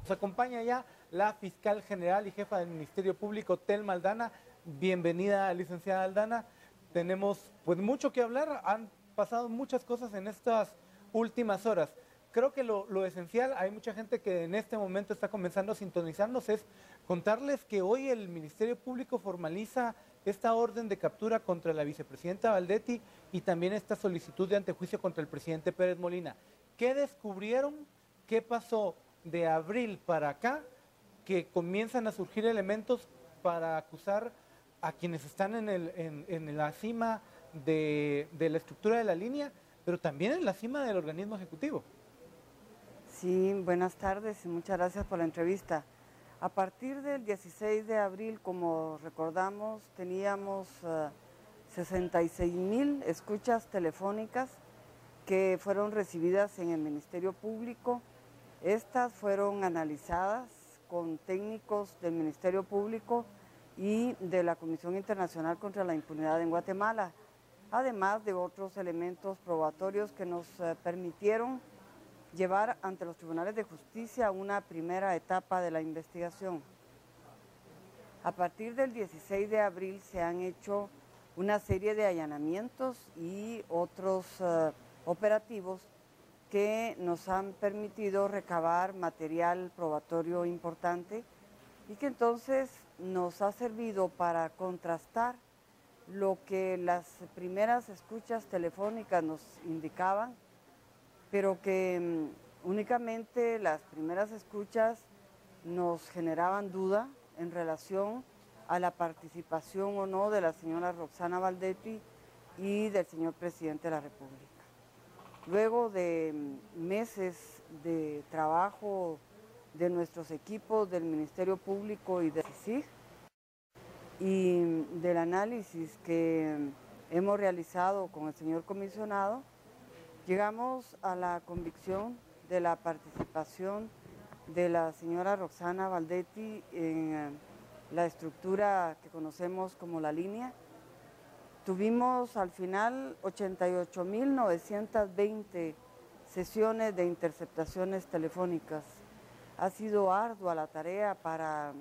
Nos acompaña ya la fiscal general y jefa del Ministerio Público, Telma Aldana. Bienvenida, licenciada Aldana. Tenemos pues mucho que hablar, han pasado muchas cosas en estas últimas horas. Creo que lo esencial, hay mucha gente que en este momento está comenzando a sintonizarnos, es contarles que hoy el Ministerio Público formaliza esta orden de captura contra la vicepresidenta Valdetti y también esta solicitud de antejuicio contra el presidente Pérez Molina. ¿Qué descubrieron? ¿Qué pasó de abril para acá que comienzan a surgir elementos para acusar a quienes están en la cima de la estructura de la línea, pero también en la cima del organismo ejecutivo? Sí, buenas tardes y muchas gracias por la entrevista. A partir del 16 de abril, como recordamos, teníamos 66,000 escuchas telefónicas que fueron recibidas en el Ministerio Público. Estas fueron analizadas con técnicos del Ministerio Público y de la Comisión Internacional contra la Impunidad en Guatemala, además de otros elementos probatorios que nos permitieron llevar ante los tribunales de justicia una primera etapa de la investigación. A partir del 16 de abril se han hecho una serie de allanamientos y otros operativos que nos han permitido recabar material probatorio importante y que entonces nos ha servido para contrastar lo que las primeras escuchas telefónicas nos indicaban, pero que únicamente las primeras escuchas nos generaban duda en relación a la participación o no de la señora Roxana Valdetti y del señor presidente de la República. Luego de meses de trabajo de nuestros equipos del Ministerio Público y del CICIG y del análisis que hemos realizado con el señor comisionado, llegamos a la convicción de la participación de la señora Roxana Valdetti en la estructura que conocemos como la línea. Tuvimos al final 88,920 sesiones de interceptaciones telefónicas. Ha sido ardua la tarea para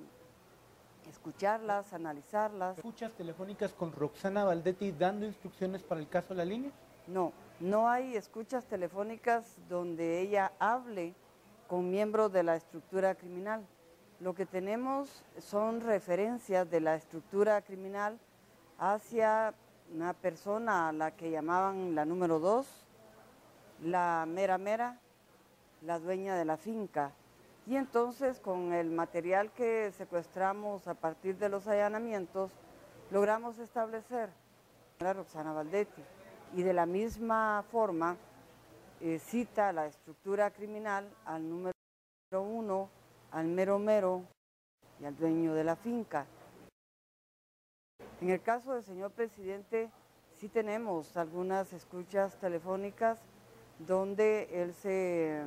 escucharlas, analizarlas. ¿Escuchas telefónicas con Roxana Valdetti dando instrucciones para el caso La Línea? No, no hay escuchas telefónicas donde ella hable con miembros de la estructura criminal. Lo que tenemos son referencias de la estructura criminal hacia una persona a la que llamaban la número 2, la mera mera, la dueña de la finca. Y entonces con el material que secuestramos a partir de los allanamientos, logramos establecer a la Roxana Valdetti. Y de la misma forma cita la estructura criminal al número 1, al mero mero y al dueño de la finca. En el caso del señor presidente, sí tenemos algunas escuchas telefónicas donde él se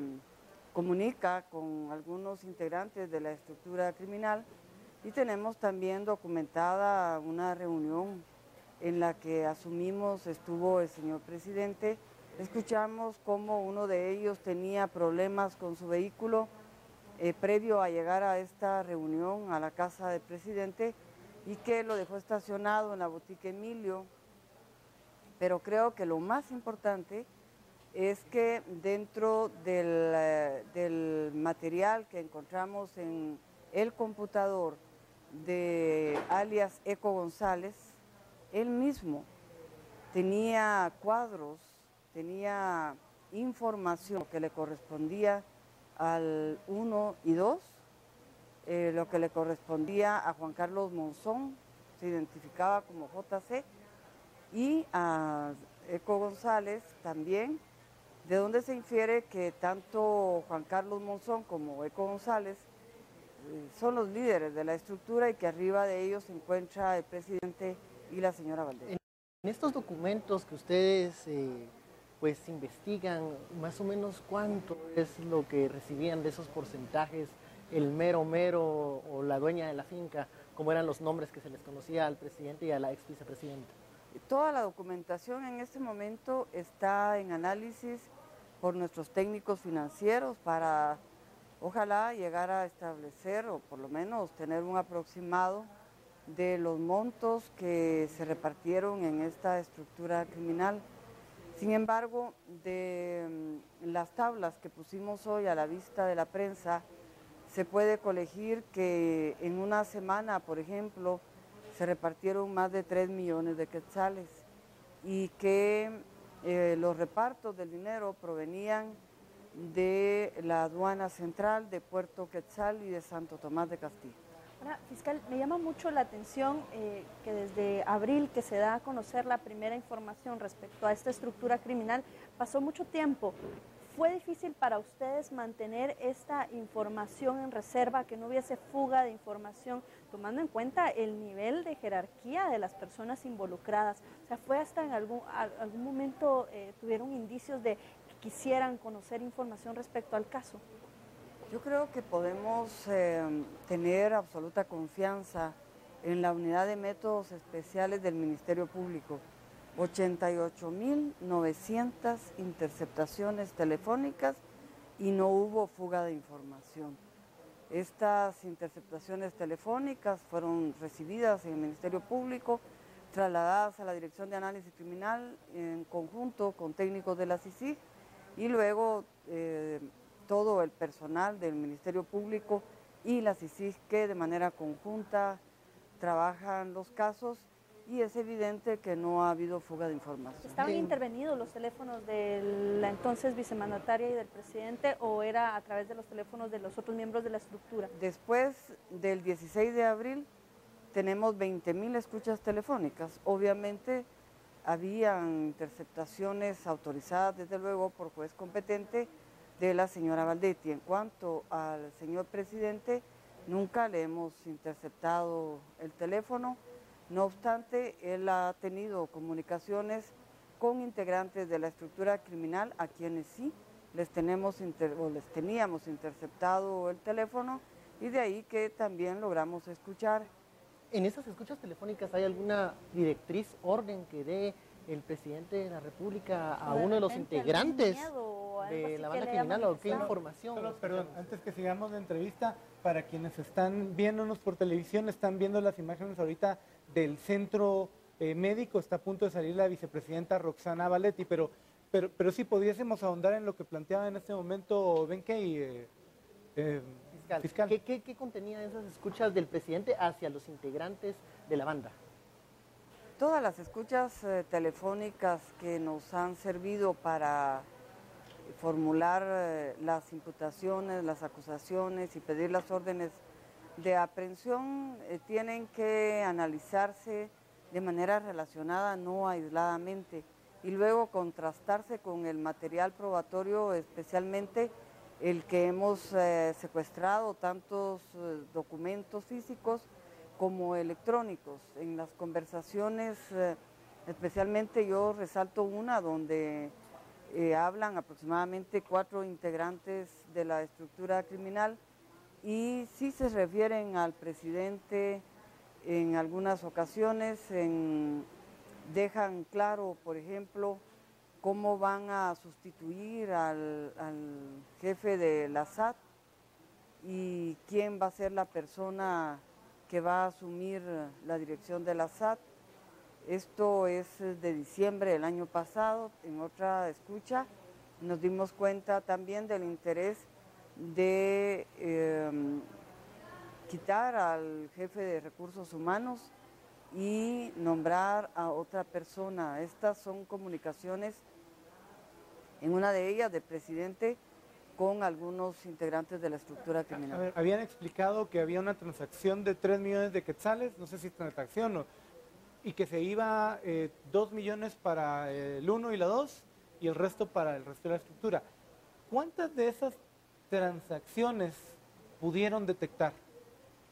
comunica con algunos integrantes de la estructura criminal y tenemos también documentada una reunión en la que asumimos estuvo el señor presidente. Escuchamos cómo uno de ellos tenía problemas con su vehículo previo a llegar a esta reunión a la casa del presidente y que lo dejó estacionado en la Botica Emilio. Pero creo que lo más importante es que dentro del material que encontramos en el computador de alias Eco González, él mismo tenía cuadros, tenía información que le correspondía al 1 y 2, lo que le correspondía a Juan Carlos Monzón, se identificaba como JC, y a Eco González también, de donde se infiere que tanto Juan Carlos Monzón como Eco González son los líderes de la estructura y que arriba de ellos se encuentra el presidente y la señora Valdetti. En estos documentos que ustedes pues investigan, más o menos cuánto es lo que recibían de esos porcentajes, el mero mero o la dueña de la finca, como eran los nombres que se les conocía al presidente y a la ex vicepresidenta. Toda la documentación en este momento está en análisis por nuestros técnicos financieros para Ojalá llegar a establecer o por lo menos tener un aproximado de los montos que se repartieron en esta estructura criminal. Sin embargo, de las tablas que pusimos hoy a la vista de la prensa, se puede colegir que en una semana, por ejemplo, se repartieron más de 3 millones de quetzales y que los repartos del dinero provenían de la aduana central de Puerto Quetzal y de Santo Tomás de Castillo. Ahora, fiscal, me llama mucho la atención que desde abril que se da a conocer la primera información respecto a esta estructura criminal, pasó mucho tiempo. ¿Fue difícil para ustedes mantener esta información en reserva, que no hubiese fuga de información, tomando en cuenta el nivel de jerarquía de las personas involucradas? O sea, ¿fue hasta en algún momento tuvieron indicios de que quisieran conocer información respecto al caso? Yo creo que podemos tener absoluta confianza en la unidad de métodos especiales del Ministerio Público. 88.900 interceptaciones telefónicas y no hubo fuga de información. Estas interceptaciones telefónicas fueron recibidas en el Ministerio Público, trasladadas a la Dirección de Análisis Criminal en conjunto con técnicos de la CICIG y luego todo el personal del Ministerio Público y la CICIG que de manera conjunta trabajan los casos. Y es evidente que no ha habido fuga de información. ¿Estaban intervenidos los teléfonos de la entonces vicemandataria y del presidente o era a través de los teléfonos de los otros miembros de la estructura? Después del 16 de abril tenemos 20.000 escuchas telefónicas. Obviamente habían interceptaciones autorizadas desde luego por juez competente de la señora Valdetti. En cuanto al señor presidente, nunca le hemos interceptado el teléfono. No obstante, él ha tenido comunicaciones con integrantes de la estructura criminal a quienes sí les teníamos interceptado el teléfono y de ahí que también logramos escuchar. ¿En esas escuchas telefónicas hay alguna directriz, orden que dé el presidente de la República a uno de los integrantes de la banda criminal o qué información? Perdón, antes que sigamos la entrevista, para quienes están viéndonos por televisión, están viendo las imágenes ahorita del centro médico, está a punto de salir la vicepresidenta Roxana Valdetti, pero sí pudiésemos ahondar en lo que planteaba en este momento Benkei, fiscal. ¿Qué contenían esas escuchas del presidente hacia los integrantes de la banda? Todas las escuchas telefónicas que nos han servido para formular las imputaciones, las acusaciones y pedir las órdenes de aprehensión tienen que analizarse de manera relacionada, no aisladamente, y luego contrastarse con el material probatorio, especialmente el que hemos secuestrado, tantos documentos físicos como electrónicos. En las conversaciones, especialmente yo resalto una donde hablan aproximadamente 4 integrantes de la estructura criminal y sí se refieren al presidente en algunas ocasiones, dejan claro, por ejemplo, cómo van a sustituir al jefe de la SAT y quién va a ser la persona que va a asumir la dirección de la SAT. Esto es de diciembre del año pasado. En otra escucha nos dimos cuenta también del interés de quitar al jefe de recursos humanos y nombrar a otra persona. Estas son comunicaciones, en una de ellas del presidente con algunos integrantes de la estructura criminal. A ver, habían explicado que había una transacción de 3 millones de quetzales, no sé si es transacción o... y que se iba 2 millones para el 1 y la 2 y el resto para el resto de la estructura. ¿Cuántas de esas transacciones pudieron detectar?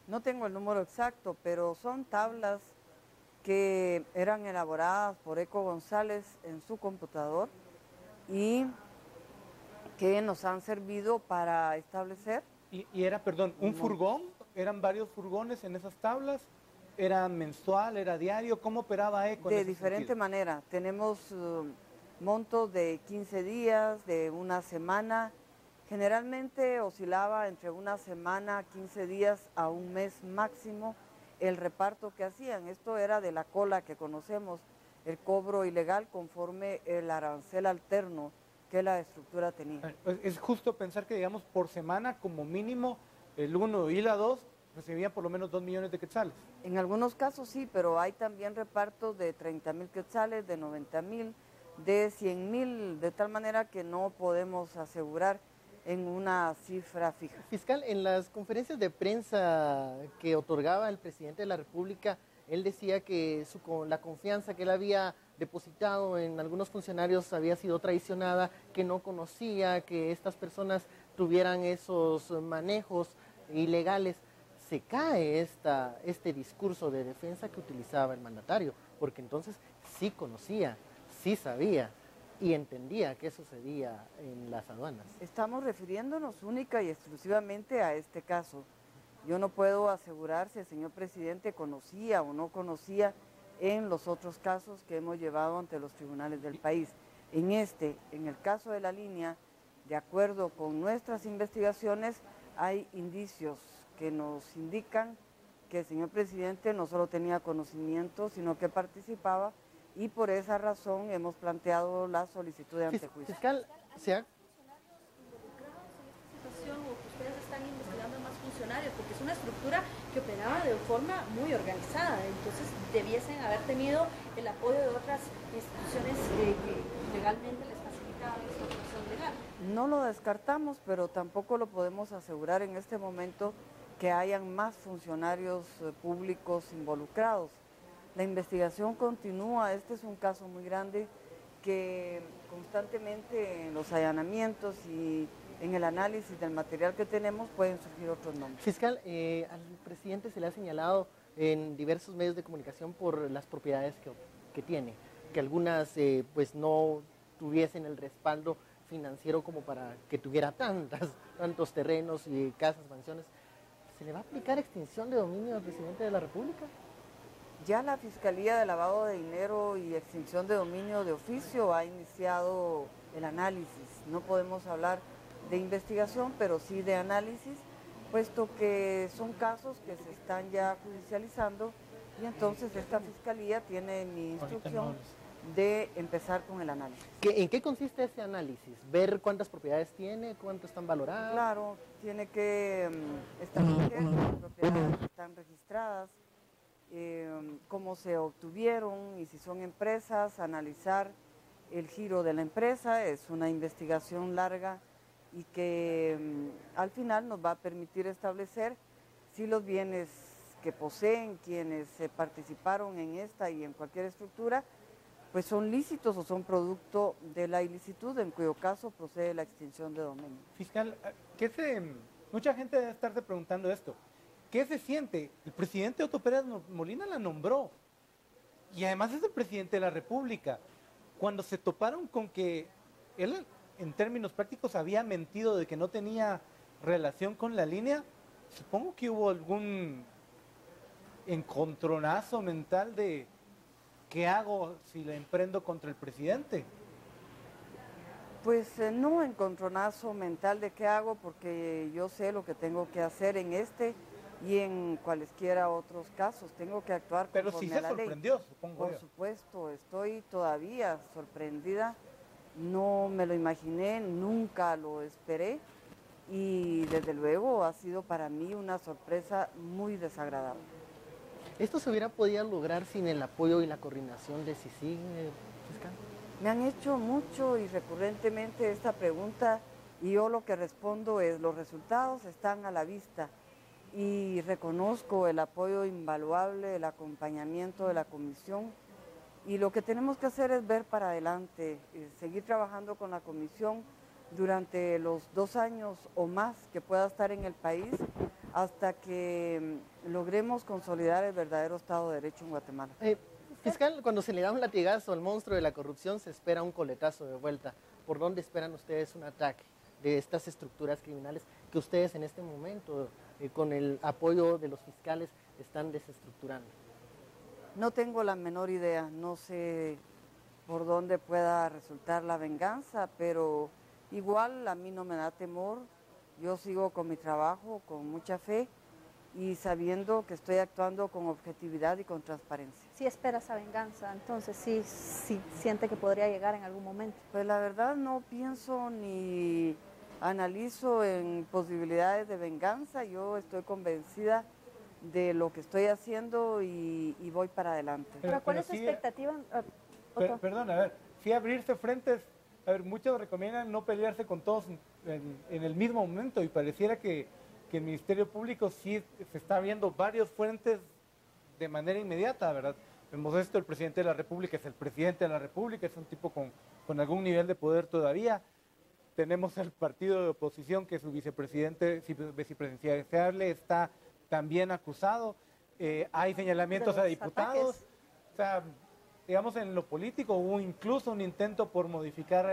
No tengo el número exacto, pero son tablas que eran elaboradas por Eco González en su computador y que nos han servido para establecer. Y era, perdón, un furgón, eran varios furgones en esas tablas. ¿Era mensual, era diario? ¿Cómo operaba ECO? De diferente manera. Tenemos montos de 15 días, de una semana. Generalmente oscilaba entre una semana, 15 días a un mes máximo el reparto que hacían. Esto era de la cola que conocemos, el cobro ilegal conforme el arancel alterno que la estructura tenía. Es justo pensar que, digamos, por semana, como mínimo, el 1 y la 2 recibían por lo menos 2 millones de quetzales. En algunos casos sí, pero hay también repartos de 30,000 quetzales, de 90,000, de 100,000, de tal manera que no podemos asegurar en una cifra fija. Fiscal, en las conferencias de prensa que otorgaba el presidente de la República, él decía que la confianza que él había depositado en algunos funcionarios había sido traicionada, que no conocía que estas personas tuvieran esos manejos ilegales. Se cae este discurso de defensa que utilizaba el mandatario, porque entonces sí conocía, sí sabía y entendía qué sucedía en las aduanas. Estamos refiriéndonos única y exclusivamente a este caso. Yo no puedo asegurar si el señor presidente conocía o no conocía en los otros casos que hemos llevado ante los tribunales del país. En el caso de la línea, de acuerdo con nuestras investigaciones, hay indicios que nos indican que el señor presidente no solo tenía conocimiento, sino que participaba, y por esa razón hemos planteado la solicitud de antejuicio. Fiscal, Involucrados en esta situación, o que ustedes están investigando más funcionarios, porque es una estructura que operaba de forma muy organizada, entonces debiesen haber tenido el apoyo de otras instituciones que legalmente les facilitaban esta operación legal. No lo descartamos, pero tampoco lo podemos asegurar en este momento que hayan más funcionarios públicos involucrados. La investigación continúa, este es un caso muy grande que constantemente en los allanamientos y en el análisis del material que tenemos pueden surgir otros nombres. Fiscal, al presidente se le ha señalado en diversos medios de comunicación por las propiedades que tiene, que algunas pues no tuviesen el respaldo financiero como para que tuviera tantos terrenos y casas, mansiones. ¿Se le va a aplicar extinción de dominio al presidente de la República? Ya la Fiscalía de Lavado de Dinero y Extinción de Dominio de Oficio ha iniciado el análisis. No podemos hablar de investigación, pero sí de análisis, puesto que son casos que se están ya judicializando, y entonces esta Fiscalía tiene mi instrucción de empezar con el análisis. ¿En qué consiste ese análisis? ¿Ver cuántas propiedades tiene, cuánto están valoradas? Claro, tiene que establecer qué propiedades están registradas, cómo se obtuvieron y si son empresas, analizar el giro de la empresa. Es una investigación larga y que al final nos va a permitir establecer si los bienes que poseen quienes participaron en esta y en cualquier estructura pues son lícitos o son producto de la ilicitud, en cuyo caso procede la extinción de dominio. Fiscal, mucha gente debe estarse preguntando esto. ¿Qué se siente? El presidente Otto Pérez Molina la nombró y además es el presidente de la República. Cuando se toparon con que él, en términos prácticos, había mentido de que no tenía relación con la línea, supongo que hubo algún encontronazo mental de ¿qué hago si la emprendo contra el presidente? Pues no encontronazo mental de qué hago, porque yo sé lo que tengo que hacer en este y en cualesquiera otros casos. Tengo que actuar pero conforme sí se a la ley. sorprendió, supongo. Por supuesto, estoy todavía sorprendida. No me lo imaginé, nunca lo esperé y desde luego ha sido para mí una sorpresa muy desagradable. ¿Esto se hubiera podido lograr sin el apoyo y la coordinación de CICIG, fiscal? Me han hecho mucho y recurrentemente esta pregunta y yo lo que respondo es: los resultados están a la vista y reconozco el apoyo invaluable, el acompañamiento de la comisión, y lo que tenemos que hacer es ver para adelante, seguir trabajando con la comisión durante los 2 años o más que pueda estar en el país, hasta que logremos consolidar el verdadero Estado de Derecho en Guatemala. Fiscal, cuando se le da un latigazo al monstruo de la corrupción, se espera un coletazo de vuelta. ¿Por dónde esperan ustedes un ataque de estas estructuras criminales que ustedes en este momento, con el apoyo de los fiscales, están desestructurando? No tengo la menor idea, no sé por dónde pueda resultar la venganza, pero Igual a mí no me da temor, yo sigo con mi trabajo, con mucha fe y sabiendo que estoy actuando con objetividad y con transparencia. Sí espera esa venganza, entonces sí siente que podría llegar en algún momento. Pues la verdad no pienso ni analizo en posibilidades de venganza, yo estoy convencida de lo que estoy haciendo y voy para adelante. Pero ¿cuál es su sí, expectativa? Perdón, a ver, sí abrirse frentes, a ver, muchos recomiendan no pelearse con todos en el mismo momento y pareciera que el Ministerio Público sí se está abriendo varios frentes de manera inmediata, ¿verdad? Vemos esto, el presidente de la República es el presidente de la República, es un tipo con algún nivel de poder todavía. Tenemos el partido de oposición que su vicepresidenciable está también acusado. Hay señalamientos a diputados. Ataques. O sea, digamos, en lo político hubo incluso un intento por modificar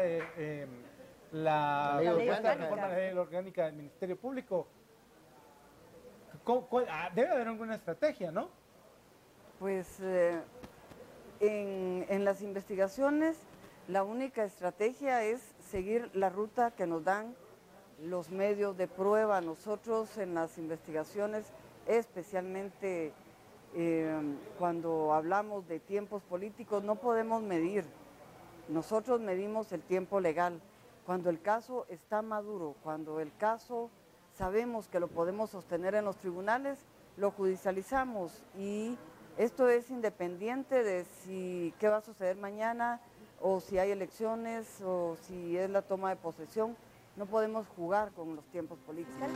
la reforma de la ley orgánica del Ministerio Público. Debe haber alguna estrategia, ¿no? Pues en las investigaciones la única estrategia es seguir la ruta que nos dan los medios de prueba. Nosotros en las investigaciones, especialmente cuando hablamos de tiempos políticos, no podemos medir. Nosotros medimos el tiempo legal. Cuando el caso está maduro, cuando el caso sabemos que lo podemos sostener en los tribunales, lo judicializamos y esto es independiente de qué va a suceder mañana o si hay elecciones o si es la toma de posesión. No podemos jugar con los tiempos políticos.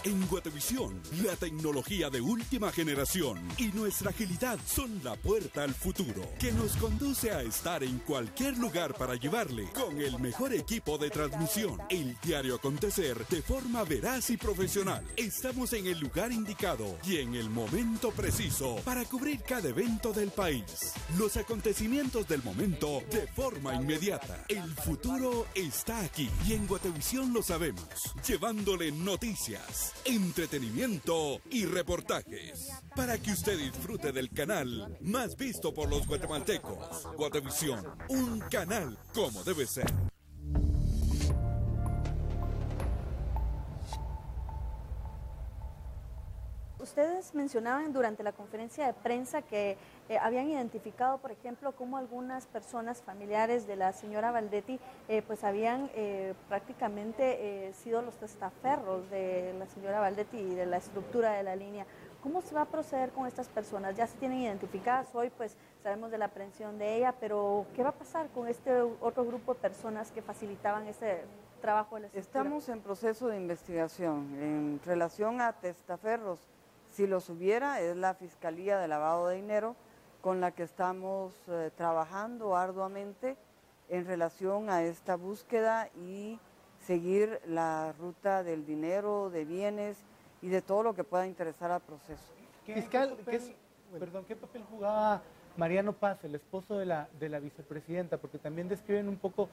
En Guatevisión, la tecnología de última generación y nuestra agilidad son la puerta al futuro, que nos conduce a estar en cualquier lugar para llevarle, con el mejor equipo de transmisión, el diario acontecer de forma veraz y profesional. Estamos en el lugar indicado y en el momento preciso para cubrir cada evento del país. Los acontecimientos del momento de forma inmediata. El futuro está aquí y en Guatevisión lo sabemos, llevándole noticias, entretenimiento y reportajes para que usted disfrute del canal más visto por los guatemaltecos. Guatevisión, un canal como debe ser. Ustedes mencionaban durante la conferencia de prensa que habían identificado, por ejemplo, cómo algunas personas familiares de la señora Valdetti pues habían prácticamente sido los testaferros de la señora Valdetti y de la estructura de la línea. ¿Cómo se va a proceder con estas personas? Ya se tienen identificadas, hoy pues sabemos de la aprehensión de ella, pero ¿qué va a pasar con este otro grupo de personas que facilitaban ese trabajo de la estructura? Estamos en proceso de investigación en relación a testaferros. Si los hubiera, es la Fiscalía de Lavado de Dinero con la que estamos trabajando arduamente en relación a esta búsqueda y seguir la ruta del dinero, de bienes y de todo lo que pueda interesar al proceso. Fiscal, ¿qué papel jugaba Mariano Paz, el esposo de la vicepresidenta? Porque también describen un poco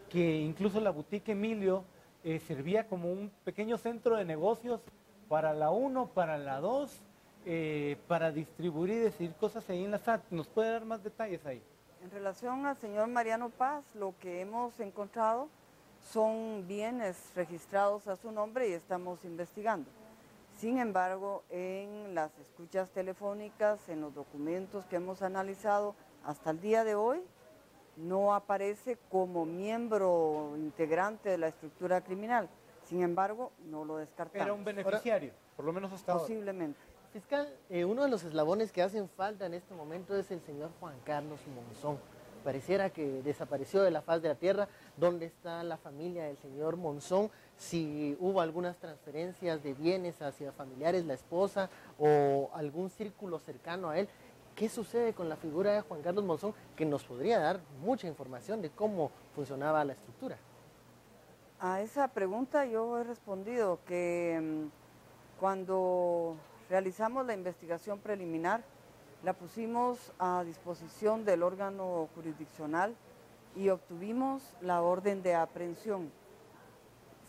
que incluso la boutique Emilio servía como un pequeño centro de negocios para la 1, para la 2, para distribuir y decidir cosas ahí en la SAT. ¿Nos puede dar más detalles ahí? En relación al señor Mariano Paz, lo que hemos encontrado son bienes registrados a su nombre y estamos investigando. Sin embargo, en las escuchas telefónicas, en los documentos que hemos analizado hasta el día de hoy, no aparece como miembro integrante de la estructura criminal. Sin embargo, no lo descartamos. Era un beneficiario, por lo menos hasta ahora. Posiblemente. Fiscal, uno de los eslabones que hacen falta en este momento es el señor Juan Carlos Monzón. Pareciera que desapareció de la faz de la tierra. ¿Dónde está la familia del señor Monzón? Si hubo algunas transferencias de bienes hacia familiares, la esposa o algún círculo cercano a él. ¿Qué sucede con la figura de Juan Carlos Monzón? Que nos podría dar mucha información de cómo funcionaba la estructura. A esa pregunta yo he respondido que cuando realizamos la investigación preliminar, la pusimos a disposición del órgano jurisdiccional y obtuvimos la orden de aprehensión.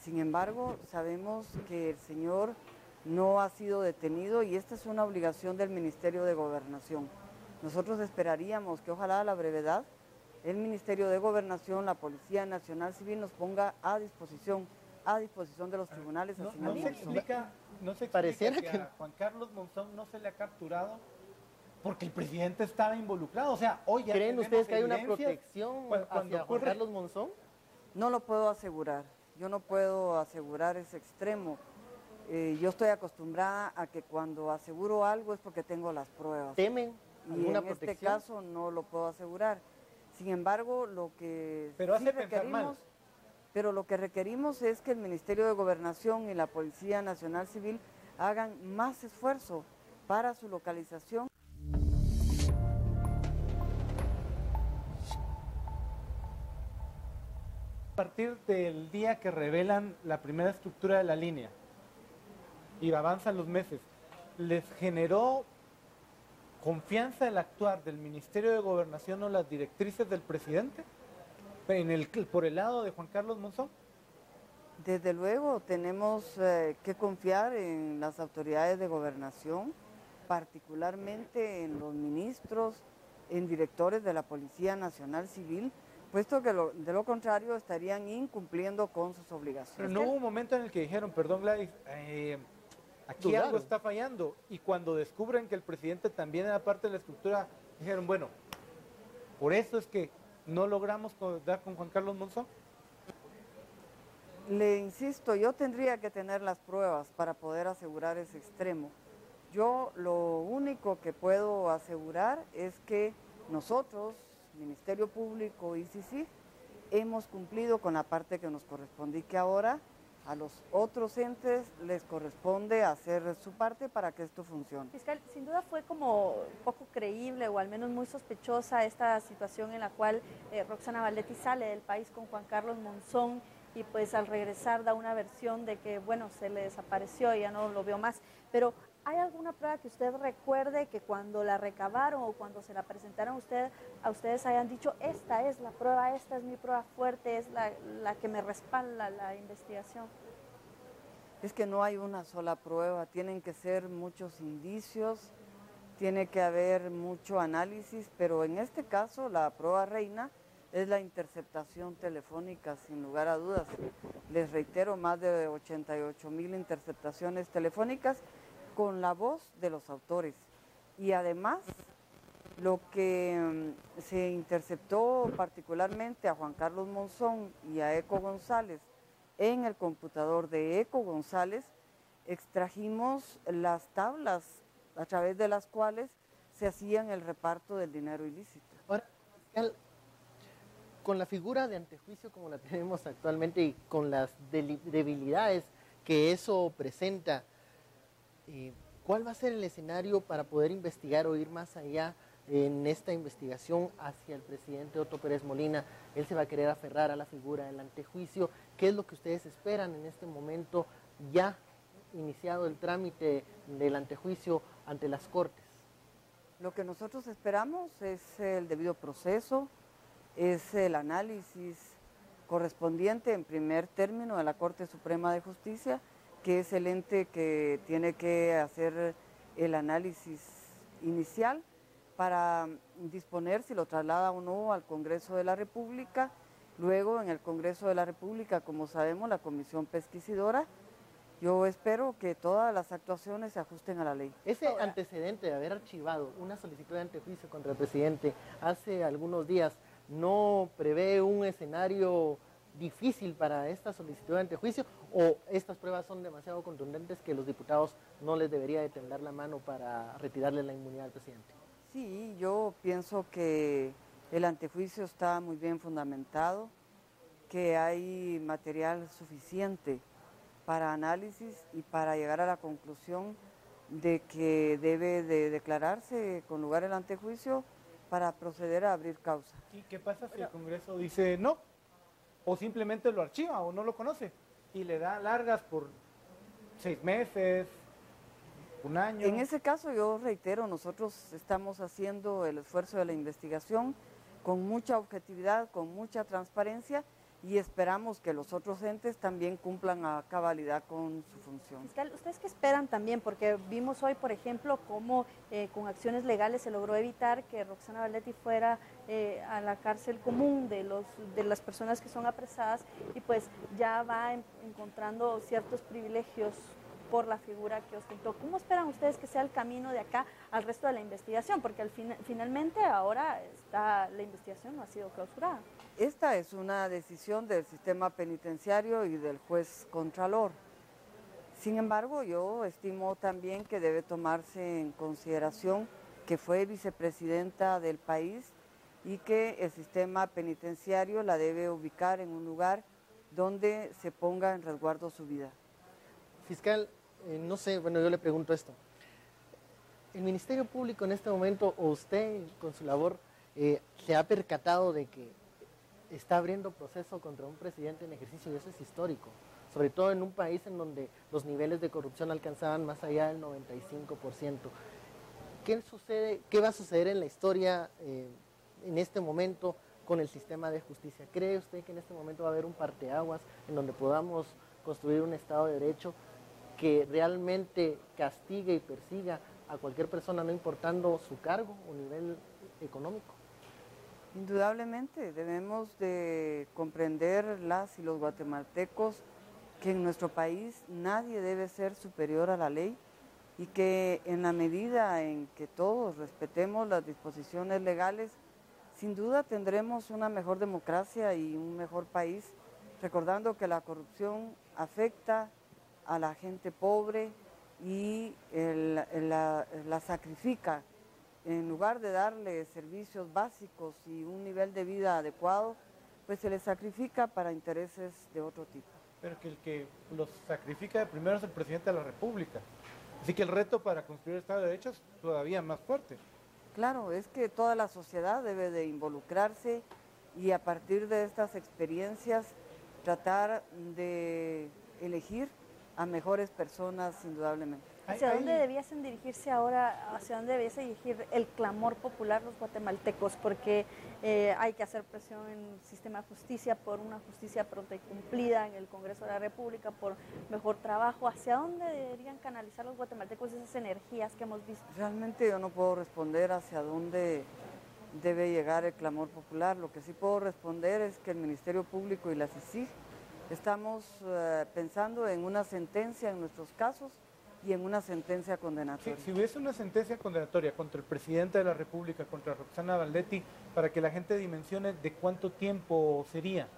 Sin embargo, sabemos que el señor no ha sido detenido y esta es una obligación del Ministerio de Gobernación. Nosotros esperaríamos que ojalá a la brevedad el Ministerio de Gobernación, la Policía Nacional Civil nos ponga a disposición de los tribunales al señor Monzón. No se explica Pareciera que que- a Juan Carlos Monzón no se le ha capturado porque el presidente estaba involucrado. O sea, hoy ya ¿Creen tenemos ustedes que hay una evidencias. protección Cuando hacia Juan ocurre- Carlos Monzón? No lo puedo asegurar, yo no puedo asegurar ese extremo. Yo estoy acostumbrada a que cuando aseguro algo es porque tengo las pruebas. ¿Temen Y alguna en este protección? caso no lo puedo asegurar. Sin embargo, lo que Pero hace pensar mal. pero lo que requerimos es que el Ministerio de Gobernación y la Policía Nacional Civil hagan más esfuerzo para su localización. A partir del día que revelan la primera estructura de la línea y avanzan los meses, ¿les generó confianza el actuar del Ministerio de Gobernación o las directrices del presidente por el lado de Juan Carlos Monzón? Desde luego tenemos que confiar en las autoridades de gobernación, particularmente en los ministros, en directores de la Policía Nacional Civil, puesto que de lo contrario estarían incumpliendo con sus Pero obligaciones. no hubo un momento en el que dijeron, perdón Gladys, aquí Dudaron. algo está fallando. Y cuando descubren que el presidente también era parte de la estructura, dijeron, bueno, por eso es que no logramos dar con Juan Carlos Monzón. Le insisto, yo tendría que tener las pruebas para poder asegurar ese extremo. Yo lo único que puedo asegurar es que nosotros, Ministerio Público y CICIG, hemos cumplido con la parte que nos corresponde y que ahora a los otros entes les corresponde hacer su parte para que esto funcione. Fiscal, sin duda fue como poco creíble o al menos muy sospechosa esta situación en la cual Roxana Valdetti sale del país con Juan Carlos Monzón y pues al regresar da una versión de que, bueno, se le desapareció y ya no lo vio más. Pero ¿hay alguna prueba que usted recuerde que cuando la recabaron o cuando se la presentaron a ustedes hayan dicho, esta es la prueba, esta es mi prueba fuerte, es la que me respalda la investigación? Es que no hay una sola prueba, tienen que ser muchos indicios, tiene que haber mucho análisis, pero en este caso la prueba reina es la interceptación telefónica, sin lugar a dudas. Les reitero, más de 88,000 interceptaciones telefónicas con la voz de los autores. Y además, lo que se interceptó particularmente a Juan Carlos Monzón y a Eco González en el computador de Eco González, extrajimos las tablas a través de las cuales se hacían el reparto del dinero ilícito. Ahora, fiscal, con la figura de antejuicio como la tenemos actualmente y con las debilidades que eso presenta, ¿cuál va a ser el escenario para poder investigar o ir más allá en esta investigación hacia el presidente Otto Pérez Molina? Él se va a querer aferrar a la figura del antejuicio. ¿Qué es lo que ustedes esperan en este momento, ya iniciado el trámite del antejuicio ante las Cortes? Lo que nosotros esperamos es el debido proceso, es el análisis correspondiente en primer término de la Corte Suprema de Justicia, que es el ente que tiene que hacer el análisis inicial para disponer si lo traslada o no al Congreso de la República. Luego en el Congreso de la República, como sabemos, la Comisión Pesquisidora, yo espero que todas las actuaciones se ajusten a la ley. Ese antecedente de haber archivado una solicitud de antejuicio contra el presidente hace algunos días, ¿no prevé un escenario difícil para esta solicitud de antejuicio, o estas pruebas son demasiado contundentes que los diputados no les debería de temblar la mano para retirarle la inmunidad al presidente? Sí, yo pienso que el antejuicio está muy bien fundamentado, que hay material suficiente para análisis y para llegar a la conclusión de que debe de declararse con lugar el antejuicio para proceder a abrir causa. ¿Y qué pasa si el Congreso dice no? O simplemente lo archiva o no lo conoce y le da largas por 6 meses, un año. En ese caso, yo reitero, nosotros estamos haciendo el esfuerzo de la investigación con mucha objetividad, con mucha transparencia, y esperamos que los otros entes también cumplan a cabalidad con su función. Fiscal, ¿ustedes qué esperan también? Porque vimos hoy, por ejemplo, cómo con acciones legales se logró evitar que Roxana Valdetti fuera a la cárcel común de las personas que son apresadas y pues ya va encontrando ciertos privilegios por la figura que ostentó. ¿Cómo esperan ustedes que sea el camino de acá al resto de la investigación? Porque finalmente ahora la investigación no ha sido clausurada. Esta es una decisión del sistema penitenciario y del juez contralor. Sin embargo, yo estimo también que debe tomarse en consideración que fue vicepresidenta del país y que el sistema penitenciario la debe ubicar en un lugar donde se ponga en resguardo su vida. Fiscal, no sé, bueno, yo le pregunto esto. ¿El Ministerio Público en este momento, o usted con su labor, se ha percatado de que está abriendo proceso contra un presidente en ejercicio, y eso es histórico, sobre todo en un país en donde los niveles de corrupción alcanzaban más allá del 95%? ¿Qué sucede, qué va a suceder en la historia en este momento con el sistema de justicia? ¿Cree usted que en este momento va a haber un parteaguas en donde podamos construir un Estado de Derecho que realmente castigue y persiga a cualquier persona, no importando su cargo o nivel económico? Indudablemente debemos de comprender las y los guatemaltecos que en nuestro país nadie debe ser superior a la ley y que en la medida en que todos respetemos las disposiciones legales, sin duda tendremos una mejor democracia y un mejor país, recordando que la corrupción afecta a la gente pobre y la sacrifica. En lugar de darle servicios básicos y un nivel de vida adecuado, pues se les sacrifica para intereses de otro tipo. Pero que el que los sacrifica primero es el presidente de la República. Así que el reto para construir el Estado de Derecho es todavía más fuerte. Claro, es que toda la sociedad debe de involucrarse y a partir de estas experiencias tratar de elegir a mejores personas indudablemente. ¿Hacia dónde debiesen dirigirse ahora, hacia dónde debiese dirigir el clamor popular los guatemaltecos? Porque hay que hacer presión en el sistema de justicia por una justicia pronta y cumplida, en el Congreso de la República por mejor trabajo. ¿Hacia dónde deberían canalizar los guatemaltecos esas energías que hemos visto? Realmente yo no puedo responder hacia dónde debe llegar el clamor popular. Lo que sí puedo responder es que el Ministerio Público y la CICIG estamos pensando en una sentencia en nuestros casos y en una sentencia condenatoria. Si hubiese una sentencia condenatoria contra el presidente de la República, contra Roxana Valdetti, para que la gente dimensione de cuánto tiempo sería.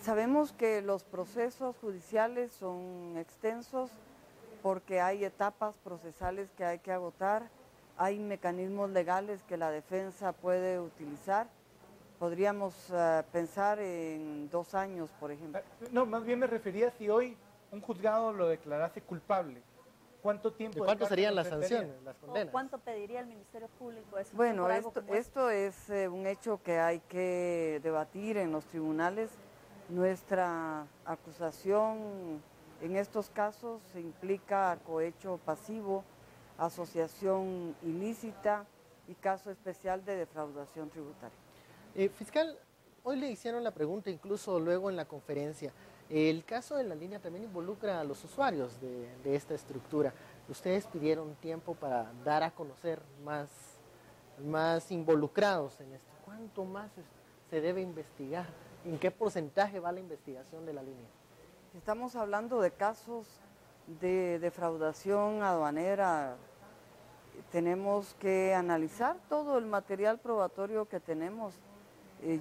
Sabemos que los procesos judiciales son extensos porque hay etapas procesales que hay que agotar, hay mecanismos legales que la defensa puede utilizar. Podríamos pensar en 2 años, por ejemplo. No, más bien me refería si hoy un juzgado lo declarase culpable. ¿Cuánto tiempo? ¿De cuánto serían las sanciones, las condenas? ¿O cuánto pediría el Ministerio Público? Bueno, esto es un hecho que hay que debatir en los tribunales. Nuestra acusación en estos casos implica cohecho pasivo, asociación ilícita y caso especial de defraudación tributaria. Fiscal, hoy le hicieron la pregunta, incluso luego en la conferencia. El caso de la línea también involucra a los usuarios de esta estructura. Ustedes pidieron tiempo para dar a conocer más involucrados en esto. ¿Cuánto más se debe investigar? ¿En qué porcentaje va la investigación de la línea? Estamos hablando de casos de defraudación aduanera. Tenemos que analizar todo el material probatorio que tenemos.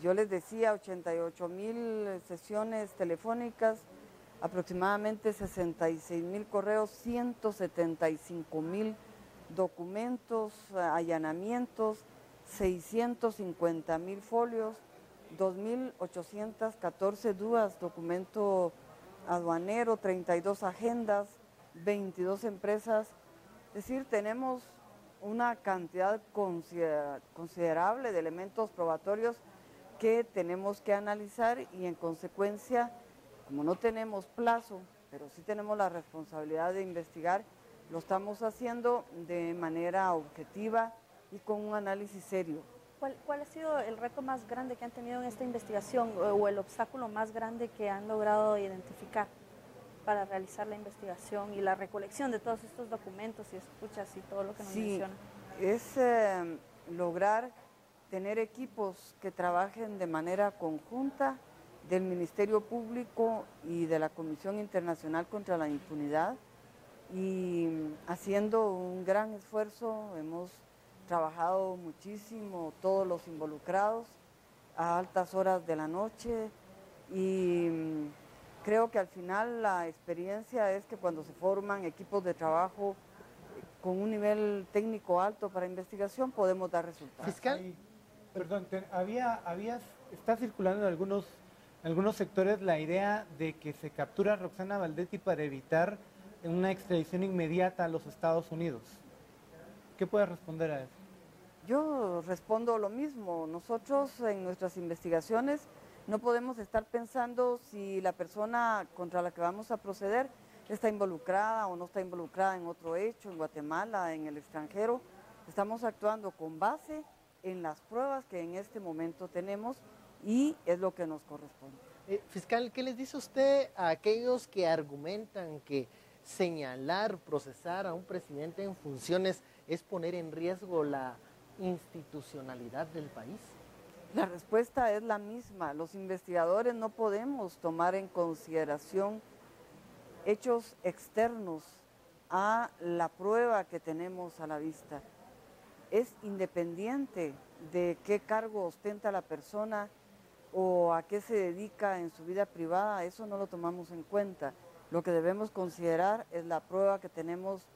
Yo les decía, 88,000 sesiones telefónicas, aproximadamente 66,000 correos, 175,000 documentos, allanamientos, 650,000 folios, 2,814 dudas, documento aduanero, 32 agendas, 22 empresas. Es decir, tenemos una cantidad considerable de elementos probatorios que tenemos que analizar y en consecuencia, como no tenemos plazo, pero sí tenemos la responsabilidad de investigar, lo estamos haciendo de manera objetiva y con un análisis serio. ¿Cuál ha sido el reto más grande que han tenido en esta investigación o el obstáculo más grande que han logrado identificar para realizar la investigación y la recolección de todos estos documentos y escuchas y todo lo que nos menciona? Es lograr tener equipos que trabajen de manera conjunta del Ministerio Público y de la Comisión Internacional contra la Impunidad, y haciendo un gran esfuerzo. Hemos trabajado muchísimo todos los involucrados a altas horas de la noche, y creo que al final la experiencia es que cuando se forman equipos de trabajo con un nivel técnico alto para investigación podemos dar resultados. Fiscal. Perdón, está circulando en algunos sectores la idea de que se captura a Roxana Baldetti para evitar una extradición inmediata a los Estados Unidos. ¿Qué puede responder a eso? Yo respondo lo mismo. Nosotros en nuestras investigaciones no podemos estar pensando si la persona contra la que vamos a proceder está involucrada o no está involucrada en otro hecho, en Guatemala, en el extranjero. Estamos actuando con base en las pruebas que en este momento tenemos y es lo que nos corresponde. Fiscal, ¿qué les dice usted a aquellos que argumentan que señalar, procesar a un presidente en funciones es poner en riesgo la institucionalidad del país? La respuesta es la misma. Los investigadores no podemos tomar en consideración hechos externos a la prueba que tenemos a la vista. Es independiente de qué cargo ostenta la persona o a qué se dedica en su vida privada, eso no lo tomamos en cuenta. Lo que debemos considerar es la prueba que tenemos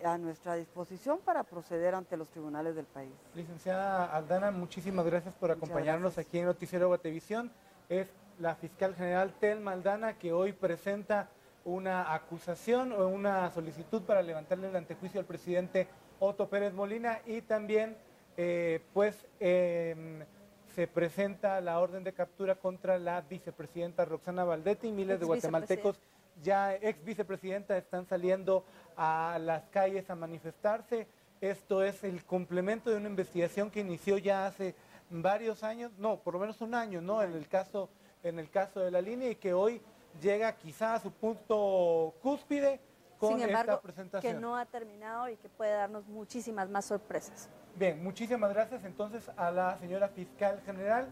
a nuestra disposición para proceder ante los tribunales del país. Licenciada Aldana, muchísimas gracias por acompañarnos aquí en Noticiero Guatevisión. Es la fiscal general Telma Aldana, que hoy presenta una acusación o una solicitud para levantarle el antejuicio al presidente Otto Pérez Molina, y también se presenta la orden de captura contra la vicepresidenta Roxana Baldetti. Miles de guatemaltecos, ya ex vicepresidenta, están saliendo a las calles a manifestarse. Esto es el complemento de una investigación que inició ya hace varios años, no, por lo menos un año, ¿no? En el caso de la línea, y que hoy llega quizá a su punto cúspide con Sin embargo, esta presentación. que no ha terminado y que puede darnos muchísimas más sorpresas. Bien, muchísimas gracias entonces a la señora fiscal general.